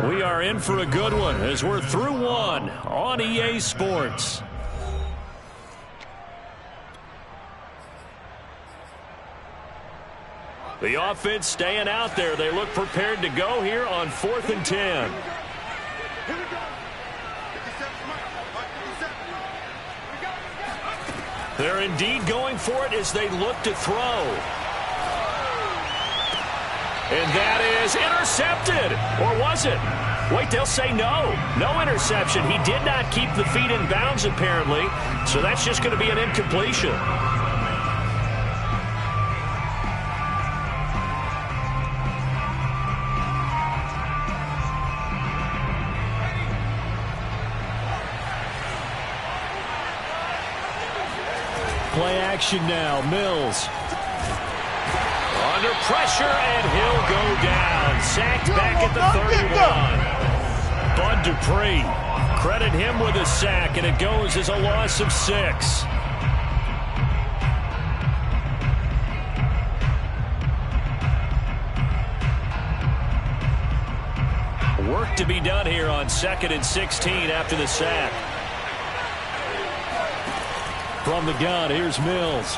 We are in for a good one as we're through one on EA Sports. The offense staying out there. They look prepared to go here on 4th and 10. They're indeed going for it as they look to throw. And that is intercepted. Or was it? Wait, they'll say no. No interception. He did not keep the feet in bounds, apparently. So that's just going to be an incompletion. Play action now. Mills. Under pressure, and he'll go down. Sacked back at the 31. Bud Dupree. Credit him with a sack, and it goes as a loss of 6. Work to be done here on 2nd and 16 after the sack. From the gun, here's Mills.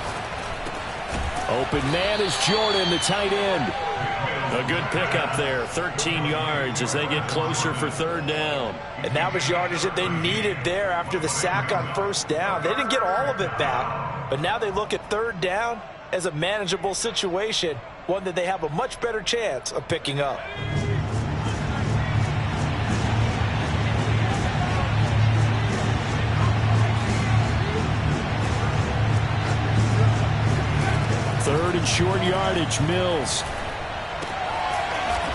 Open man is Jordan, the tight end. A good pickup there, 13 yards as they get closer for 3rd down. And that was yardage that they needed there after the sack on 1st down. They didn't get all of it back, but now they look at 3rd down as a manageable situation, one that they have a much better chance of picking up. Third and short yardage, Mills.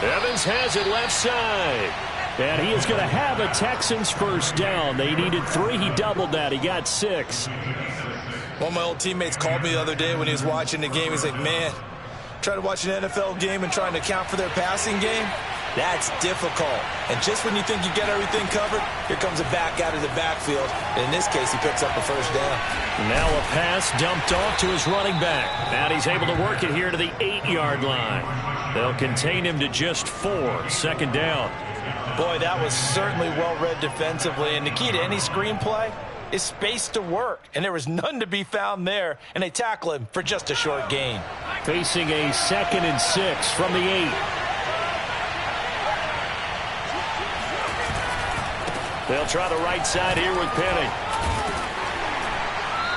Evans has it left side. And he is going to have a Texans 1st down. They needed 3. He doubled that. He got 6. One of my old teammates called me the other day when he was watching the game. He's like, man, trying to watch an NFL game and trying to account for their passing game, that's difficult. And just when you think you get everything covered, here comes a back out of the backfield. And in this case, he picks up a 1st down. Now a pass dumped off to his running back. And he's able to work it here to the 8-yard line. They'll contain him to just 4. 2nd down. Boy, that was certainly well-read defensively. And the key to any screenplay is space to work. And there was none to be found there. And they tackle him for just a short gain. Facing a 2nd and 6 from the 8. They'll try the right side here with Penny.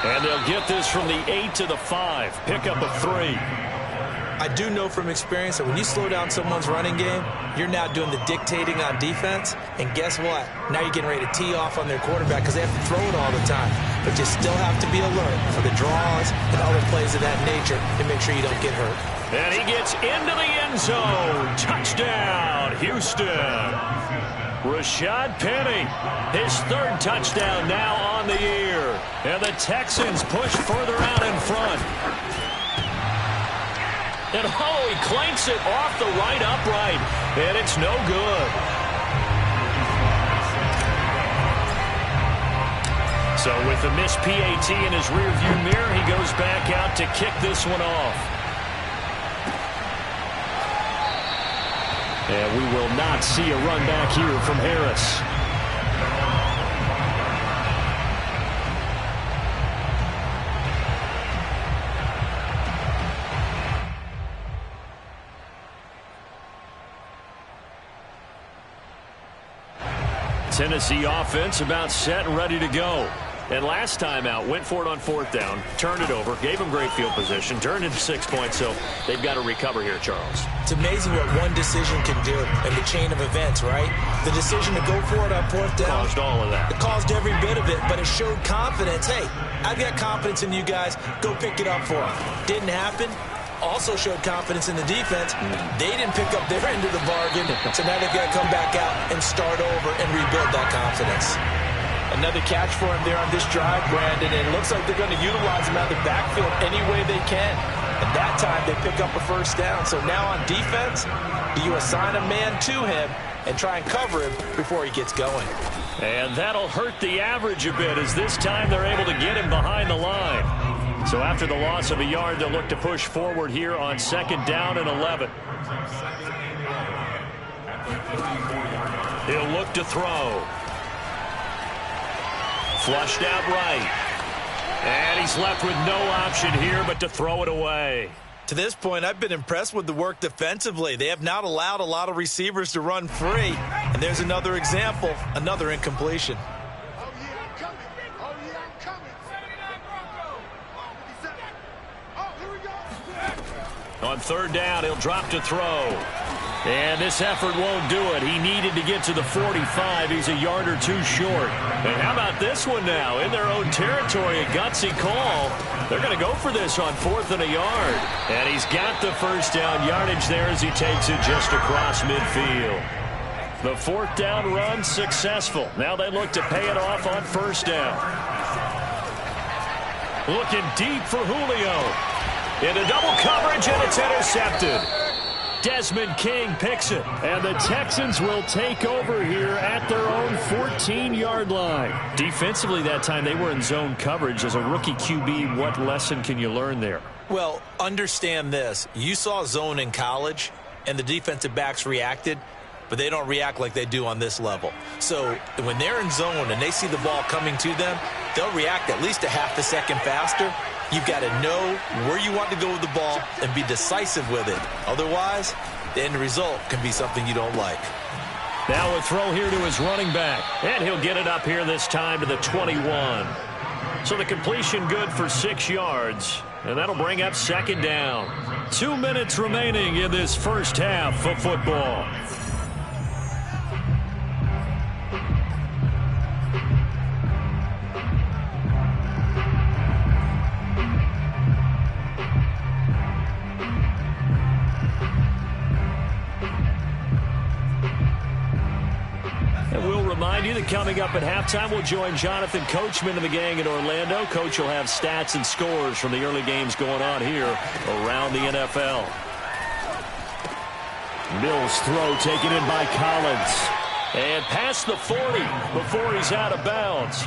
And they'll get this from the 8 to the 5. Pickup of 3. I do know from experience that when you slow down someone's running game, you're now doing the dictating on defense. And guess what? Now you're getting ready to tee off on their quarterback because they have to throw it all the time. But you still have to be alert for the draws and other plays of that nature to make sure you don't get hurt. And he gets into the end zone. Touchdown, Houston. Rashad Penny, his 3rd touchdown now on the year. And the Texans push further out in front. And he clanks it off the right upright. And it's no good. So with the missed PAT in his rearview mirror, he goes back out to kick this one off. And we will not see a run back here from Harris. Tennessee offense about set and ready to go. And last time out, went for it on 4th down, turned it over, gave them great field position, turned into 6 points, so they've got to recover here, Charles. It's amazing what one decision can do in the chain of events, right? The decision to go for it on 4th down. Caused all of that. It caused every bit of it, but it showed confidence. Hey, I've got confidence in you guys. Go pick it up for them. Didn't happen. Also showed confidence in the defense. They didn't pick up their end of the bargain, so now they've got to come back out and start over and rebuild that confidence. Another catch for him there on this drive, Brandon, and it looks like they're going to utilize him out of the backfield any way they can. And that time they pick up a 1st down. So now on defense, do you assign a man to him and try and cover him before he gets going? And that'll hurt the average a bit as this time they're able to get him behind the line. So after the loss of a yard, they'll look to push forward here on 2nd down and 11. He'll look to throw. Flushed out right. And he's left with no option here but to throw it away. To this point, I've been impressed with the work defensively. They have not allowed a lot of receivers to run free. And there's another example, another incompletion. On third down, he'll drop to throw. And this effort won't do it. He needed to get to the 45. He's a yard or two short. And how about this one now? In their own territory, a gutsy call. They're going to go for this on 4th and a yard. And he's got the first down yardage there as he takes it just across midfield. The 4th down run successful. Now they look to pay it off on 1st down. Looking deep for Julio. Into double coverage, and it's intercepted. Desmond King picks it, and the Texans will take over here at their own 14-yard line. Defensively that time, they were in zone coverage. As a rookie QB, what lesson can you learn there? Well, understand this. You saw zone in college, and the defensive backs reacted, but they don't react like they do on this level. So when they're in zone and they see the ball coming to them, they'll react at least a half a second faster. You've got to know where you want to go with the ball and be decisive with it. Otherwise, the end result can be something you don't like. Now a throw here to his running back. And he'll get it up here this time to the 21. So the completion good for 6 yards. And that'll bring up 2nd down. 2 minutes remaining in this first half of football. Remind you that coming up at halftime, we'll join Jonathan Coachman and the gang in Orlando. Coach will have stats and scores from the early games going on here around the NFL. Mills' throw taken in by Collins. And past the 40 before he's out of bounds.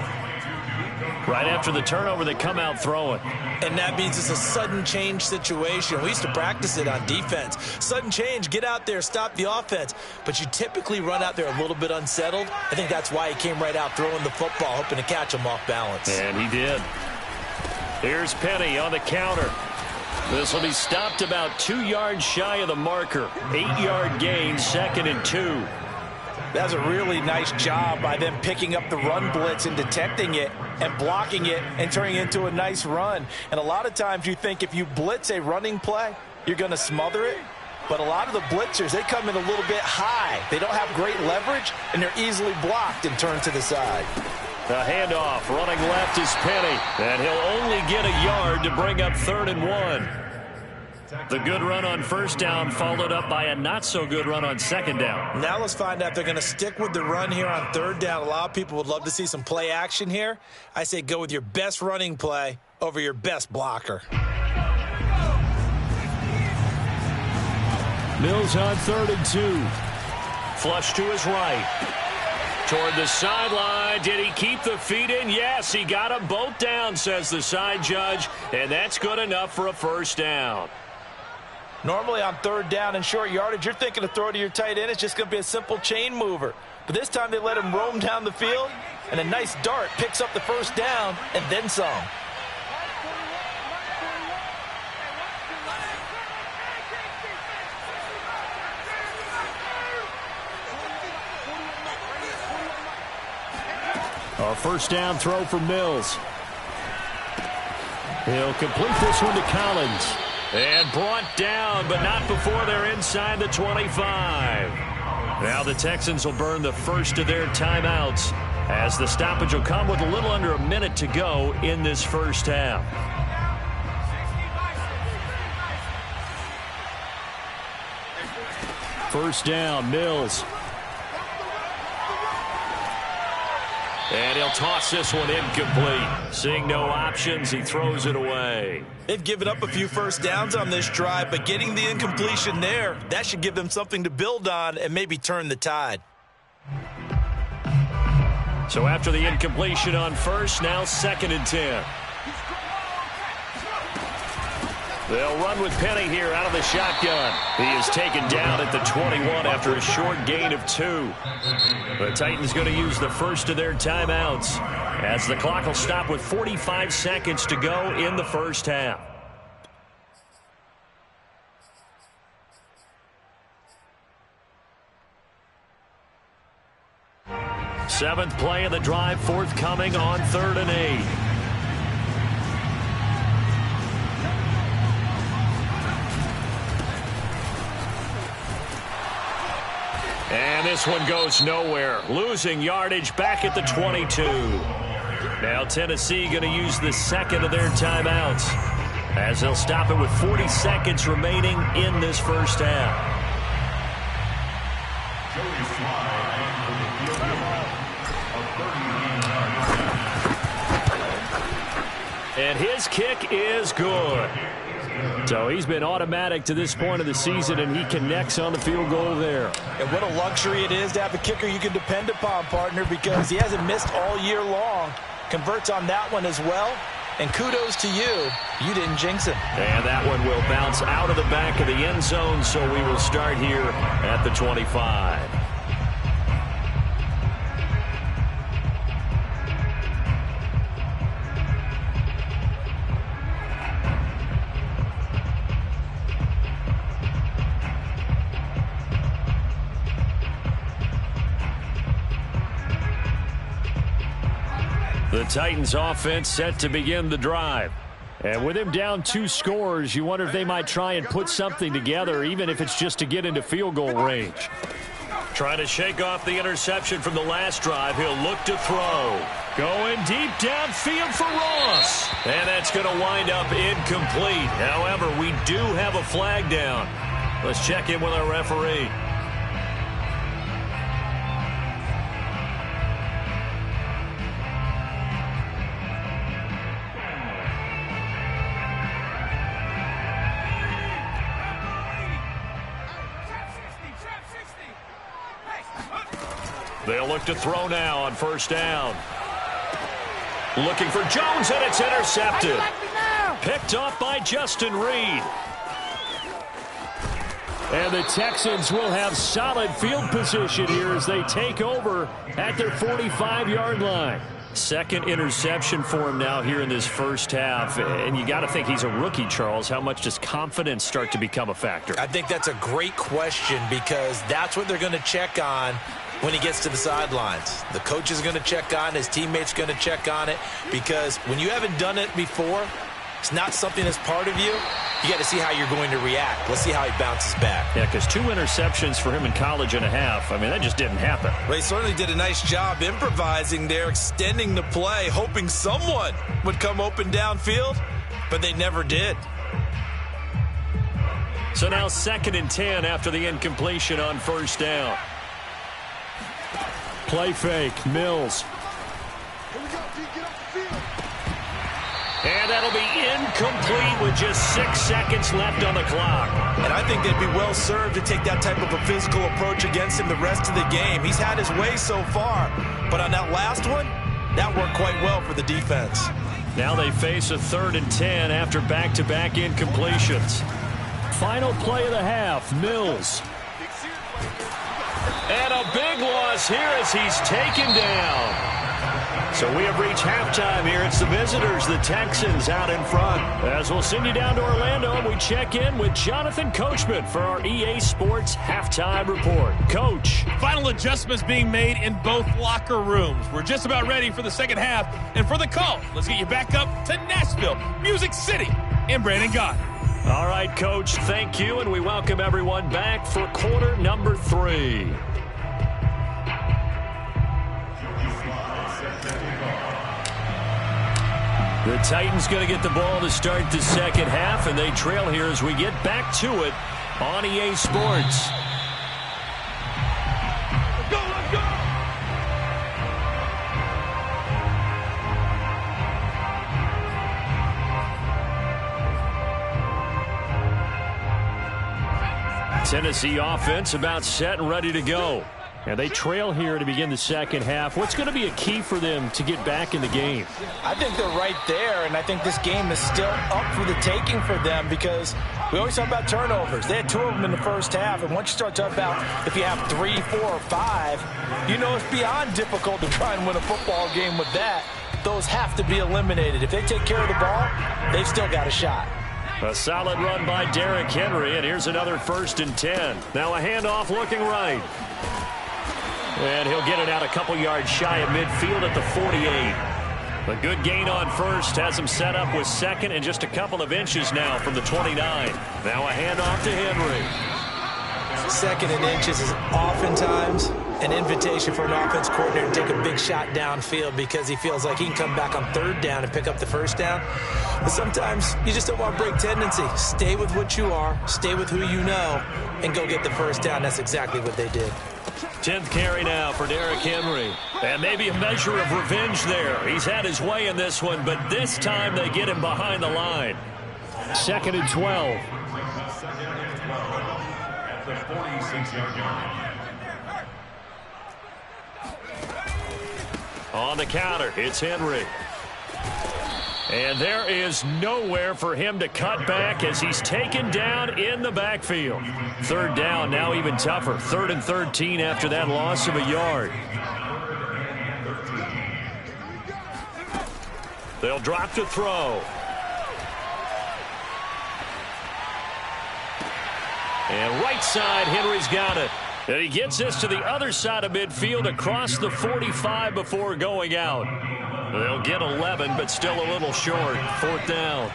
Right after the turnover, they come out throwing. And that means it's a sudden change situation. We used to practice it on defense. Sudden change, get out there, stop the offense. But you typically run out there a little bit unsettled. I think that's why he came right out throwing the football, hoping to catch him off balance. And he did. Here's Penny on the counter. This will be stopped about 2 yards shy of the marker. 8-yard gain, 2nd and 2. That's a really nice job by them picking up the run blitz and detecting it and blocking it and turning it into a nice run. And a lot of times you think if you blitz a running play, you're going to smother it. But a lot of the blitzers, they come in a little bit high. They don't have great leverage, and they're easily blocked and turned to the side. The handoff running left is Penny. And he'll only get a yard to bring up 3rd and 1. The good run on 1st down followed up by a not-so-good run on 2nd down. Now let's find out if they're going to stick with the run here on 3rd down. A lot of people would love to see some play action here. I say go with your best running play over your best blocker. Mills on 3rd and 2. Flush to his right. Toward the sideline. Did he keep the feet in? Yes, he got them both down, says the side judge. And that's good enough for a 1st down. Normally on 3rd down and short yardage, you're thinking to throw to your tight end. It's just going to be a simple chain mover. But this time they let him roam down the field, and a nice dart picks up the 1st down and then some. A 1st down throw for Mills. He'll complete this one to Collins. And brought down, but not before they're inside the 25. Now the Texans will burn the first of their timeouts as the stoppage will come with a little under a minute to go in this first half. First down, Mills. And he'll toss this one incomplete. Seeing no options, he throws it away. They've given up a few 1st downs on this drive, but getting the incompletion there, that should give them something to build on and maybe turn the tide. So after the incompletion on 1st, now 2nd and 10. They'll run with Penny here out of the shotgun. He is taken down at the 21 after a short gain of 2. The Titans going to use the first of their timeouts as the clock will stop with 45 seconds to go in the first half. Seventh play of the drive forthcoming on 3rd and 8. And this one goes nowhere. Losing yardage back at the 22. Now Tennessee going to use the second of their timeouts as they'll stop it with 40 seconds remaining in this first half. And his kick is good. So he's been automatic to this point of the season, and he connects on the field goal there. And what a luxury it is to have a kicker you can depend upon, partner, because he hasn't missed all year long. Converts on that one as well. And kudos to you. You didn't jinx him. And that one will bounce out of the back of the end zone, so we will start here at the 25. The Titans offense set to begin the drive. And with him down 2 scores, you wonder if they might try and put something together, even if it's just to get into field goal range. Trying to shake off the interception from the last drive. He'll look to throw. Going deep downfield for Ross. And that's going to wind up incomplete. However, we do have a flag down. Let's check in with our referee. They'll look to throw now on first down. Looking for Jones, and it's intercepted. Picked off by Justin Reed. And the Texans will have solid field position here as they take over at their 45-yard line. Second interception for him now here in this first half. And you got to think he's a rookie, Charles. How much does confidence start to become a factor? I think that's a great question because that's what they're going to check on when he gets to the sidelines. The coach is going to check on it. His teammate's going to check on it because when you haven't done it before, it's not something that's part of you. You got to see how you're going to react. Let's see how he bounces back. Yeah, because 2 interceptions for him in college and a half. I mean, that just didn't happen. Well, he certainly did a nice job improvising there, extending the play, hoping someone would come open downfield, but they never did. So now 2nd and 10 after the incompletion on first down. Play fake, Mills. And that'll be incomplete with just 6 seconds left on the clock. And I think they'd be well served to take that type of a physical approach against him the rest of the game. He's had his way so far, but on that last one, that worked quite well for the defense. Now they face a 3rd and 10 after back-to-back incompletions. Final play of the half, Mills. And a big loss here as he's taken down. So we have reached halftime here. It's the visitors, the Texans, out in front. As we'll send you down to Orlando, and we check in with Jonathan Coachman for our EA Sports Halftime Report. Coach. Final adjustments being made in both locker rooms. We're just about ready for the second half. And for the call, let's get you back up to Nashville, Music City, and Brandon Gott. All right, Coach, thank you, and we welcome everyone back for quarter number 3. The Titans going to get the ball to start the second half, and they trail here as we get back to it on EA Sports. Let's go, let's go! Tennessee offense about set and ready to go. And they trail here to begin the second half. What's going to be a key for them to get back in the game? I think they're right there, and I think this game is still up for the taking for them because we always talk about turnovers. They had 2 of them in the first half, and once you start talking about if you have 3, 4, or 5, you know it's beyond difficult to try and win a football game with that. Those have to be eliminated. If they take care of the ball, they've still got a shot. A solid run by Derrick Henry, and here's another 1st and 10. Now a handoff looking right. And he'll get it out a couple yards shy of midfield at the 48. A good gain on first has him set up with second and just a couple of inches now from the 29. Now a handoff to Henry. Second and inches is oftentimes an invitation for an offense coordinator to take a big shot downfield because he feels like he can come back on 3rd down and pick up the 1st down. But sometimes you just don't want to break tendency. Stay with what you are, stay with who you know, and go get the 1st down. That's exactly what they did. 10th carry now for Derrick Henry. And maybe a measure of revenge there. He's had his way in this one, but this time they get him behind the line. 2nd and 12. At the 46-yard line. On the counter, it's Henry. And there is nowhere for him to cut back as he's taken down in the backfield. 3rd down, now even tougher. 3rd and 13 after that loss of a yard. They'll drop to throw. And right side, Henry's got it. And he gets this to the other side of midfield across the 45 before going out. They'll get 11, but still a little short. 4th down.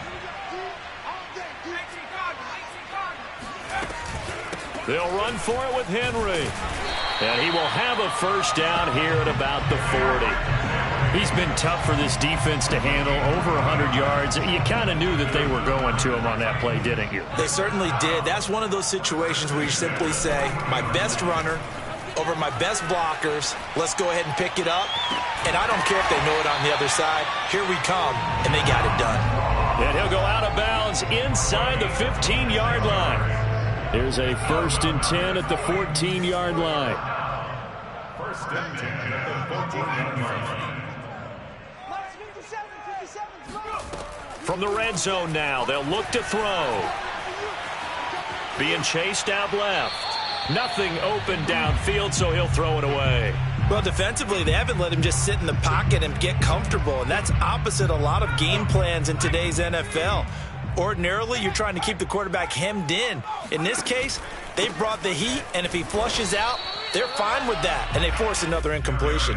They'll run for it with Henry. And he will have a 1st down here at about the 40. He's been tough for this defense to handle, over 100 yards. You kind of knew that they were going to him on that play, didn't you? They certainly did. That's one of those situations where you simply say, my best runner over my best blockers, let's go ahead and pick it up. And I don't care if they know it on the other side. Here we come, and they got it done. And he'll go out of bounds inside the 15-yard line. Here's a 1st and 10 at the 14-yard line. 1st and 10 at the 14-yard line. From the red zone now, they'll look to throw. Being chased out left. Nothing open downfield, so he'll throw it away. Well, defensively, they haven't let him just sit in the pocket and get comfortable, and that's opposite a lot of game plans in today's NFL. Ordinarily, you're trying to keep the quarterback hemmed in. In this case, they brought the heat, and if he flushes out, they're fine with that, and they force another incompletion.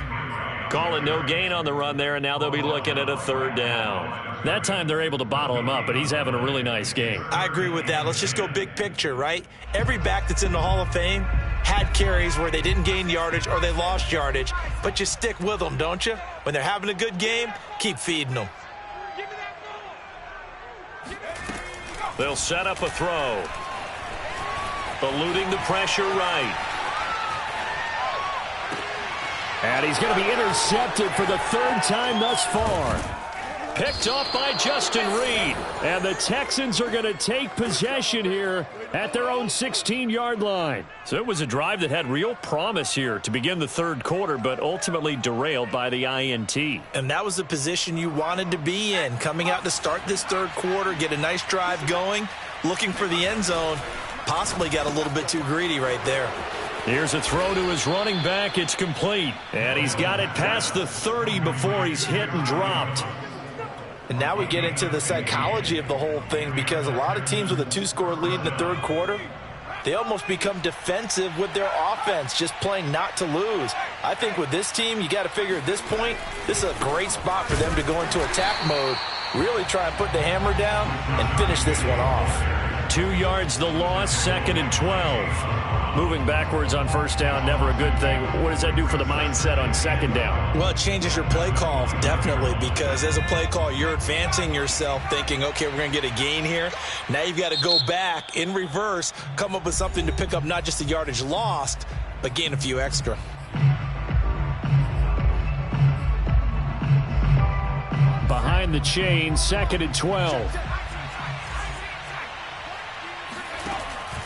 Calling no gain on the run there, and now they'll be looking at a 3rd down. That time they're able to bottle him up, but he's having a really nice game. I agree with that. Let's just go big picture, right? Every back that's in the Hall of Fame had carries where they didn't gain yardage or they lost yardage, but you stick with them, don't you? When they're having a good game, keep feeding them. They'll set up a throw. Eluding the pressure right. And he's going to be intercepted for the 3rd time thus far. Picked off by Justin Reed. And the Texans are going to take possession here at their own 16-yard line. So it was a drive that had real promise here to begin the 3rd quarter, but ultimately derailed by the INT. And that was the position you wanted to be in. Coming out to start this 3rd quarter, get a nice drive going, looking for the end zone. Possibly got a little bit too greedy right there. Here's a throw to his running back. It's complete. And he's got it past the 30 before he's hit and dropped. And now we get into the psychology of the whole thing because a lot of teams with a 2-score lead in the 3rd quarter, they almost become defensive with their offense, just playing not to lose. I think with this team, you got to figure at this point, this is a great spot for them to go into attack mode, really try and put the hammer down and finish this one off. 2 yards the loss, 2nd and 12. Moving backwards on 1st down, never a good thing. What does that do for the mindset on 2nd down? Well, it changes your play call, definitely, because as a play call, you're advancing yourself thinking, okay, we're going to get a gain here. Now you've got to go back in reverse, come up with something to pick up not just the yardage lost, but gain a few extra. Behind the chain, 2nd and 12.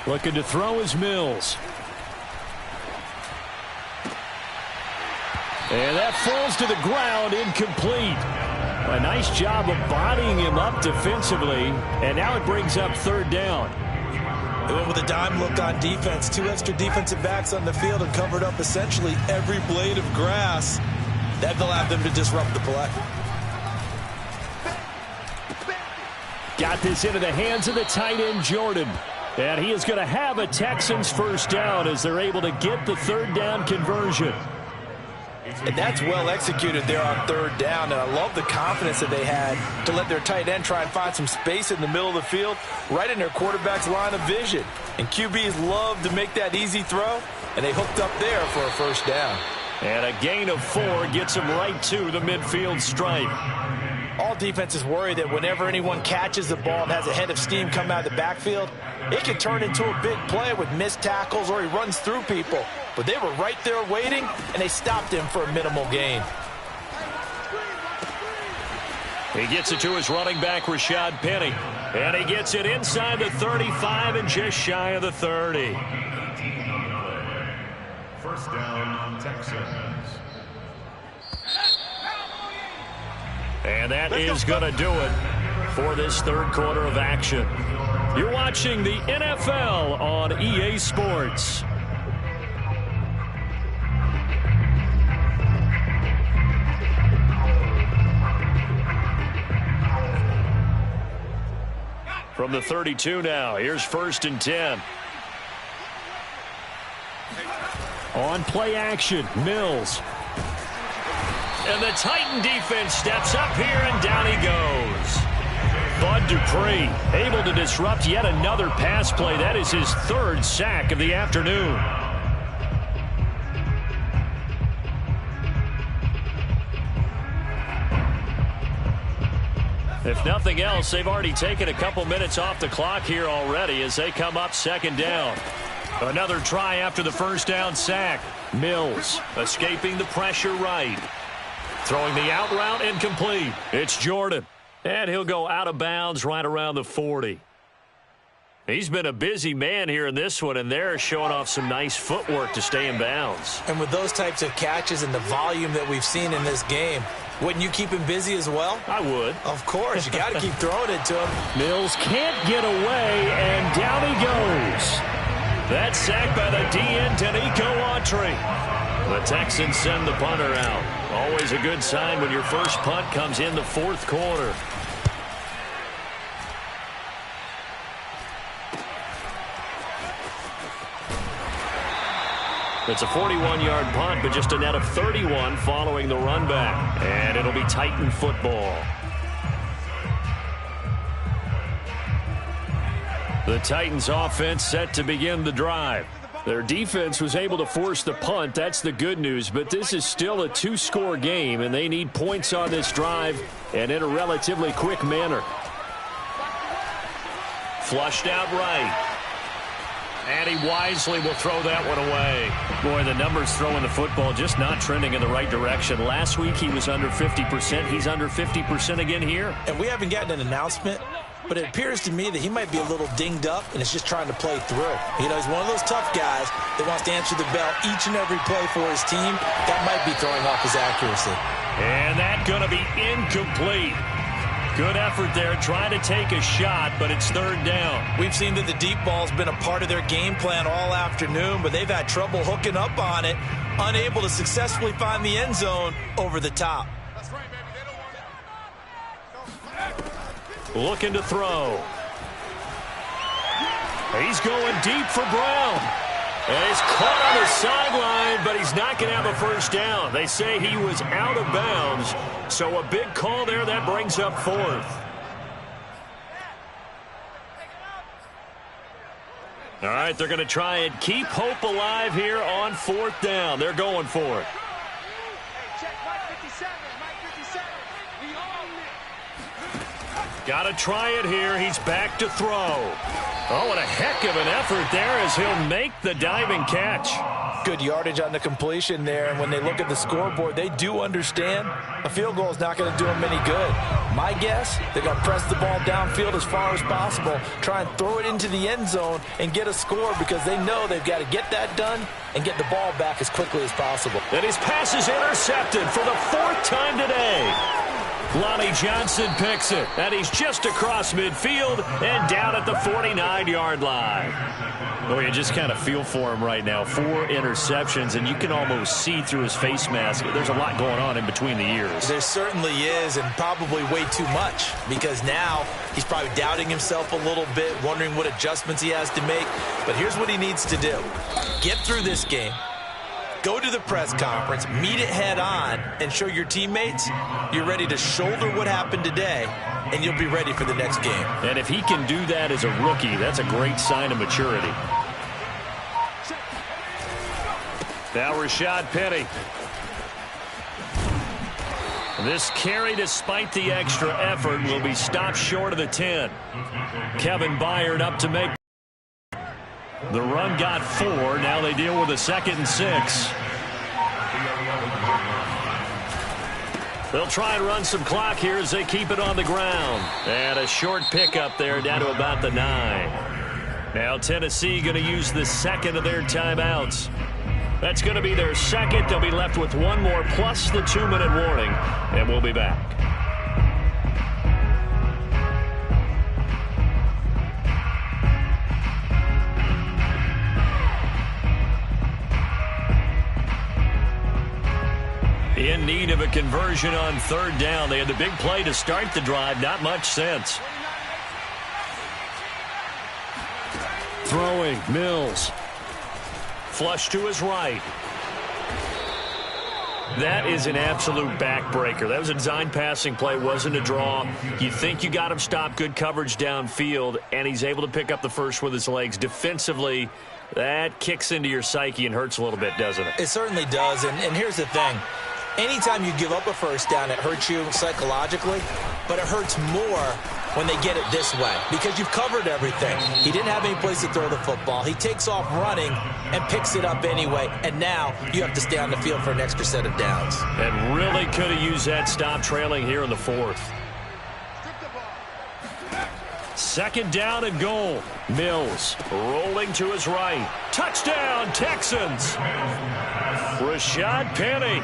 Looking to throw is Mills. And that falls to the ground, incomplete. A nice job of bodying him up defensively, and now it brings up third down. They went with a dime look on defense. 2 extra defensive backs on the field and covered up essentially every blade of grass. That allowed them to disrupt the play. Got this into the hands of the tight end, Jordan. And he is going to have a Texans first down as they're able to get the third down conversion. And that's well executed there on third down. And I love the confidence that they had to let their tight end try and find some space in the middle of the field, right in their quarterback's line of vision. And QBs love to make that easy throw, and they hooked up there for a first down. And a gain of 4 gets him right to the midfield stripe. All defenses worry that whenever anyone catches the ball and has a head of steam come out of the backfield, it can turn into a big play with missed tackles or he runs through people. But they were right there waiting, and they stopped him for a minimal gain. He gets it to his running back, Rashad Penny. And he gets it inside the 35 and just shy of the 30. First down, Texans. And that is going to do it for this third quarter of action. You're watching the NFL on EA Sports. From the 32 now, here's 1st and 10. On play action, Mills. And the Titan defense steps up here, and down he goes. Bud Dupree able to disrupt yet another pass play. That is his 3rd sack of the afternoon. If nothing else, they've already taken a couple minutes off the clock here already as they come up 2nd down. Another try after the first down sack. Mills escaping the pressure right. Throwing the out route, incomplete. It's Jordan. And he'll go out of bounds right around the 40. He's been a busy man here in this one, and they're showing off some nice footwork to stay in bounds. And with those types of catches and the volume that we've seen in this game, wouldn't you keep him busy as well? I would. Of course. You got to keep throwing it to him. Mills can't get away, and down he goes. That's sacked by the DN, Danico Autry. The Texans send the punter out. Always a good sign when your first punt comes in the 4th quarter. It's a 41-yard punt, but just a net of 31 following the run back. And it'll be Titan football. The Titans offense set to begin the drive. Their defense was able to force the punt. That's the good news, but this is still a 2-score game, and they need points on this drive and in a relatively quick manner. Flushed out right. And he wisely will throw that one away. Boy, the numbers throwing the football just not trending in the right direction. Last week he was under 50%. He's under 50% again here. And we haven't gotten an announcement, but it appears to me that he might be a little dinged up and is just trying to play through. You know, he's one of those tough guys that wants to answer the bell each and every play for his team. That might be throwing off his accuracy. And that's going to be incomplete. Good effort there, trying to take a shot, but it's 3rd down. We've seen that the deep ball's been a part of their game plan all afternoon, but they've had trouble hooking up on it, unable to successfully find the end zone over the top. Looking to throw. He's going deep for Brown. And he's caught on the sideline, but he's not going to have a first down. They say he was out of bounds, so a big call there that brings up 4th. All right, they're going to try and keep hope alive here on 4th down. They're going for it. Got to try it here. He's back to throw. Oh, what a heck of an effort there as he'll make the diving catch. Good yardage on the completion there, and when they look at the scoreboard, they do understand a field goal is not going to do them any good. My guess, they're going to press the ball downfield as far as possible, try and throw it into the end zone and get a score because they know they've got to get that done and get the ball back as quickly as possible. And his pass is intercepted for the 4th time today. Lonnie Johnson picks it, and he's just across midfield and down at the 49-yard line. Oh, you just kind of feel for him right now. 4 interceptions, and you can almost see through his face mask. There's a lot going on in between the ears. There certainly is, and probably way too much, because now he's probably doubting himself a little bit, wondering what adjustments he has to make. But here's what he needs to do. Get through this game. Go to the press conference, meet it head on, and show your teammates you're ready to shoulder what happened today, and you'll be ready for the next game. And if he can do that as a rookie, that's a great sign of maturity. Now Rashad Penny. This carry, despite the extra effort, will be stopped short of the 10. Kevin Byard up to make. The run got 4. Now they deal with a 2nd and 6. They'll try and run some clock here as they keep it on the ground. And a short pickup there down to about the 9. Now Tennessee going to use the 2nd of their timeouts. That's going to be their 2nd. They'll be left with 1 more plus the 2-minute warning. And we'll be back. In need of a conversion on 3rd down. They had the big play to start the drive. Not much sense. Throwing, Mills. Flush to his right. That is an absolute backbreaker. That was a design passing play, wasn't a draw. You think you got him stopped, good coverage downfield, and he's able to pick up the first with his legs. Defensively, that kicks into your psyche and hurts a little bit, doesn't it? It certainly does, and here's the thing. Anytime you give up a first down, it hurts you psychologically, but it hurts more when they get it this way because you've covered everything. He didn't have any place to throw the football. He takes off running and picks it up anyway, and now you have to stay on the field for an extra set of downs. And really could have used that stop trailing here in the 4th. 2nd down and goal. Mills rolling to his right. Touchdown, Texans. Rashad Penny.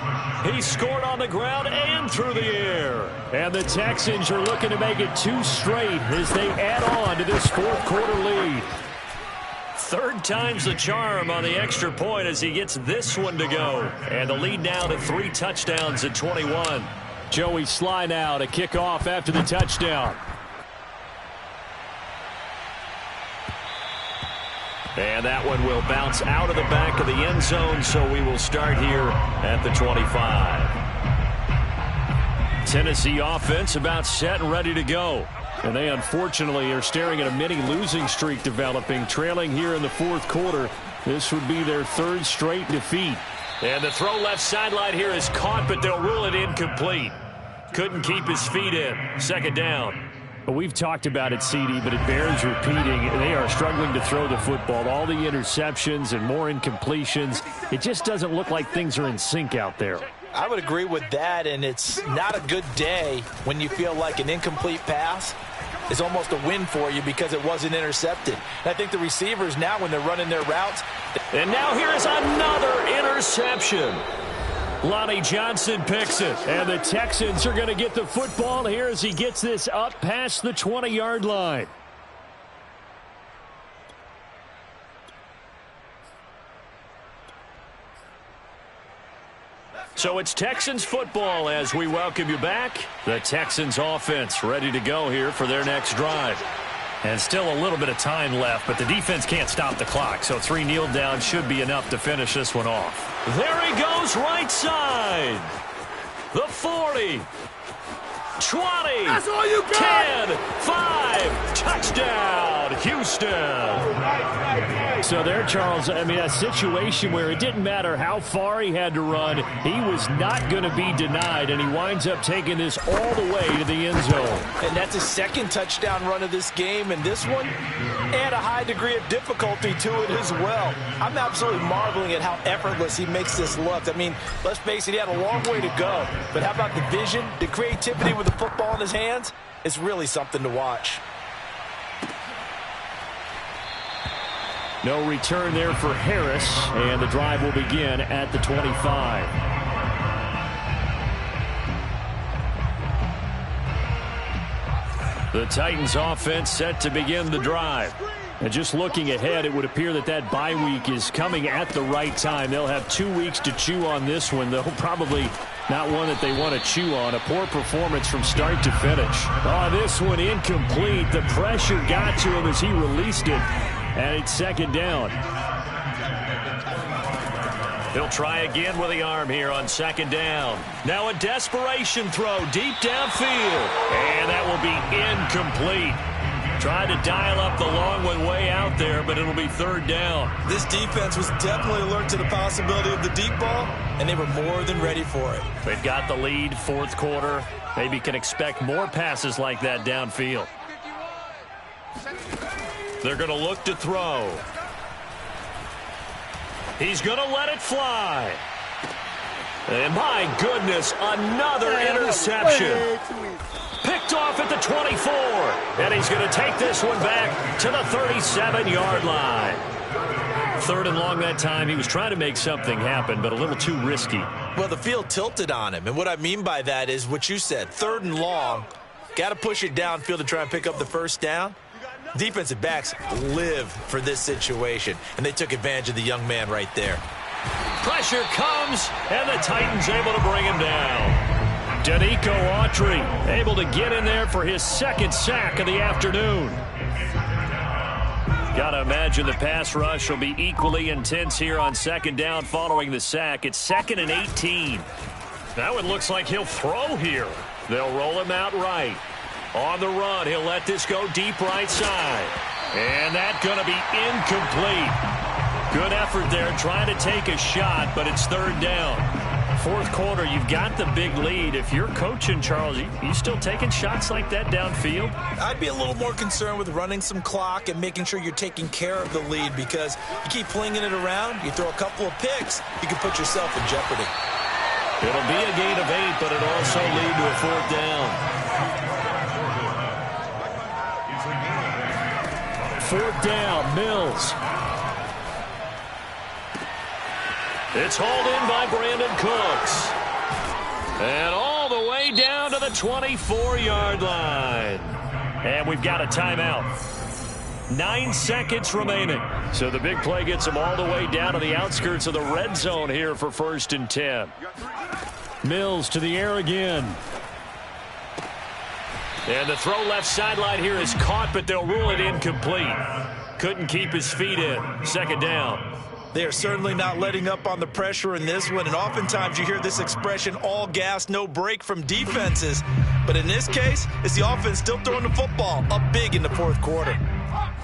He scored on the ground and through the air. And the Texans are looking to make it 2 straight as they add on to this 4th quarter lead. 3rd time's the charm on the extra point as he gets this one to go. And the lead now to 3 touchdowns at 21. Joey Sly now to kick off after the touchdown. And that one will bounce out of the back of the end zone, so we will start here at the 25. Tennessee offense about set and ready to go. And they unfortunately are staring at a mini losing streak developing, trailing here in the 4th quarter. This would be their 3rd straight defeat. And the throw left sideline here is caught, but they'll rule it incomplete. Couldn't keep his feet in. 2nd down. We've talked about it, CD, but it bears repeating. They are struggling to throw the football. All the interceptions and more incompletions. It just doesn't look like things are in sync out there. I would agree with that, and it's not a good day when you feel like an incomplete pass is almost a win for you because it wasn't intercepted. And I think the receivers now, when they're running their routes. And now here is another interception. Lonnie Johnson picks it, and the Texans are going to get the football here as he gets this up past the 20-yard line. So it's Texans football as we welcome you back. The Texans offense ready to go here for their next drive. And still a little bit of time left, but the defense can't stop the clock, so 3 kneel downs should be enough to finish this one off. There he goes, right side. The 40. 20. That's all you got. 10. 5. Touchdown, Houston. so there, Charles. I mean, a situation where it didn't matter how far he had to run. He was not going to be denied, and he winds up taking this all the way to the end zone. And that's his second touchdown run of this game, and this one add a high degree of difficulty to it as well. I'm absolutely marveling at how effortless he makes this look. I mean, let's face it, he had a long way to go. But how about the vision, the creativity with the football in his hands? It's really something to watch. No return there for Harris, and the drive will begin at the 25. The Titans offense set to begin the drive. And just looking ahead, it would appear that that bye week is coming at the right time. They'll have 2 weeks to chew on this one, though probably not one that they want to chew on. A poor performance from start to finish. Oh, this one incomplete. The pressure got to him as he released it. And it's second down. He'll try again with the arm here on second down. Now a desperation throw deep downfield. And that will be incomplete. Tried to dial up the long one way out there, but it'll be third down. This defense was definitely alert to the possibility of the deep ball, and they were more than ready for it. They've got the lead, fourth quarter. Maybe can expect more passes like that downfield. They're going to look to throw. He's going to let it fly. And my goodness, another interception. Picked off at the 24. And he's going to take this one back to the 37-yard line. Third and long that time. He was trying to make something happen, but a little too risky. Well, the field tilted on him. And what I mean by that is what you said. Third and long. Got to push it downfield to try and pick up the first down. Defensive backs live for this situation, and they took advantage of the young man right there. Pressure comes, and the Titans able to bring him down. Danico Autry able to get in there for his second sack of the afternoon. Got to imagine the pass rush will be equally intense here on second down following the sack. It's 2nd and 18. Now it looks like he'll throw here. They'll roll him out right. On the run, he'll let this go deep right side. And that's going to be incomplete. Good effort there trying to take a shot, but it's third down. Fourth quarter, you've got the big lead. If you're coaching, Charles, you still taking shots like that downfield? I'd be a little more concerned with running some clock and making sure you're taking care of the lead, because you keep flinging it around, you throw a couple of picks, you can put yourself in jeopardy. It'll be a gain of 8, but it'll also lead to a fourth down. Fourth down, Mills. It's hauled in by Brandon Cooks. And all the way down to the 24-yard line. And we've got a timeout. 9 seconds remaining. So the big play gets them all the way down to the outskirts of the red zone here for 1st and 10. Mills to the air again. And the throw left sideline here is caught, but they'll rule it incomplete. Couldn't keep his feet in. Second down. They are certainly not letting up on the pressure in this one, and oftentimes you hear this expression, all gas, no break from defenses. But in this case, it's the offense still throwing the football up big in the fourth quarter.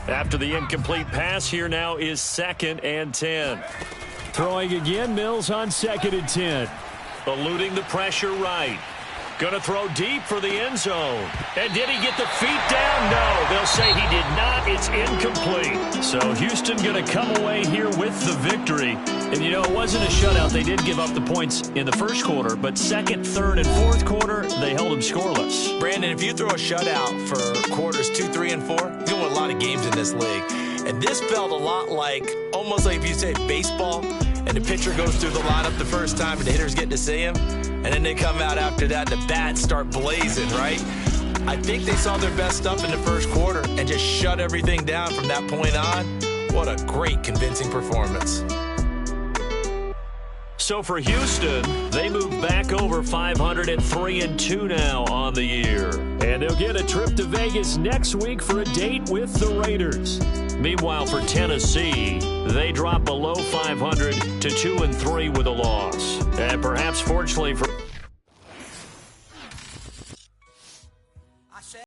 After the incomplete pass, here now is 2nd and 10. Throwing again, Mills on 2nd and 10. Eluding the pressure right. Going to throw deep for the end zone. And did he get the feet down? No, they'll say he did not. It's incomplete. So Houston going to come away here with the victory. And, you know, it wasn't a shutout. They did give up the points in the first quarter, but second, third, and fourth quarter, they held them scoreless. Brandon, if you throw a shutout for quarters 2, 3, and 4, you're going to win a lot of games in this league. And this felt a lot like, almost like if you say baseball, and the pitcher goes through the lineup the first time and the hitters get to see him, and then they come out after that and the bats start blazing, right? I think they saw their best stuff in the first quarter and just shut everything down from that point on. What a great, convincing performance. So for Houston, they move back over 500 at 3-2 now on the year. And they'll get a trip to Vegas next week for a date with the Raiders. Meanwhile, for Tennessee, they drop below 500 to 2-3 with a loss. And perhaps fortunately for